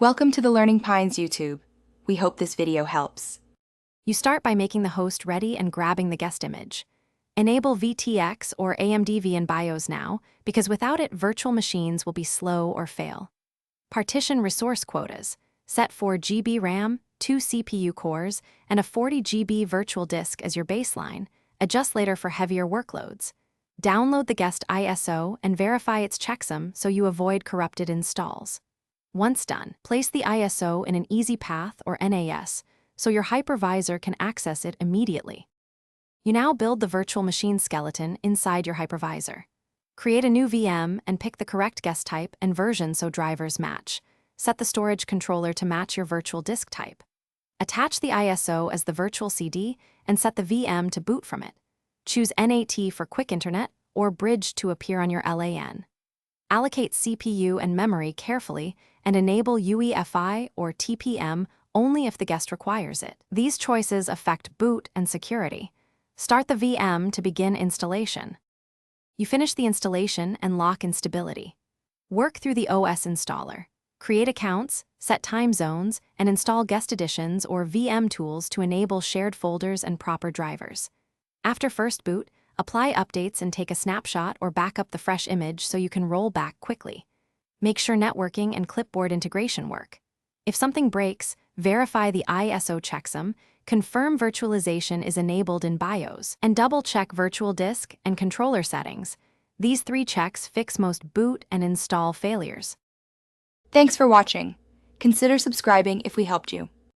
Welcome to the Learning Pines YouTube. We hope this video helps. You start by making the host ready and grabbing the guest image. Enable VTX or AMDV in BIOS now, because without it, virtual machines will be slow or fail. Partition resource quotas. Set 4 GB RAM, 2 CPU cores, and a 40 GB virtual disk as your baseline. Adjust later for heavier workloads. Download the guest ISO and verify its checksum so you avoid corrupted installs. Once done, place the ISO in an easy path or NAS so your hypervisor can access it immediately. You now build the virtual machine skeleton inside your hypervisor. Create a new VM and pick the correct guest type and version so drivers match. Set the storage controller to match your virtual disk type. Attach the ISO as the virtual CD and set the VM to boot from it. Choose NAT for quick internet or bridge to appear on your LAN. Allocate CPU and memory carefully and enable UEFI or TPM only if the guest requires it. These choices affect boot and security. Start the VM to begin installation. You finish the installation and lock in stability. Work through the OS installer. Create accounts, set time zones, and install guest editions or VM tools to enable shared folders and proper drivers. After first boot, apply updates and take a snapshot or back up the fresh image so you can roll back quickly. Make sure networking and clipboard integration work. If something breaks, verify the ISO checksum, confirm virtualization is enabled in BIOS, and double-check virtual disk and controller settings. These 3 checks fix most boot and install failures. Thanks for watching. Consider subscribing if we helped you.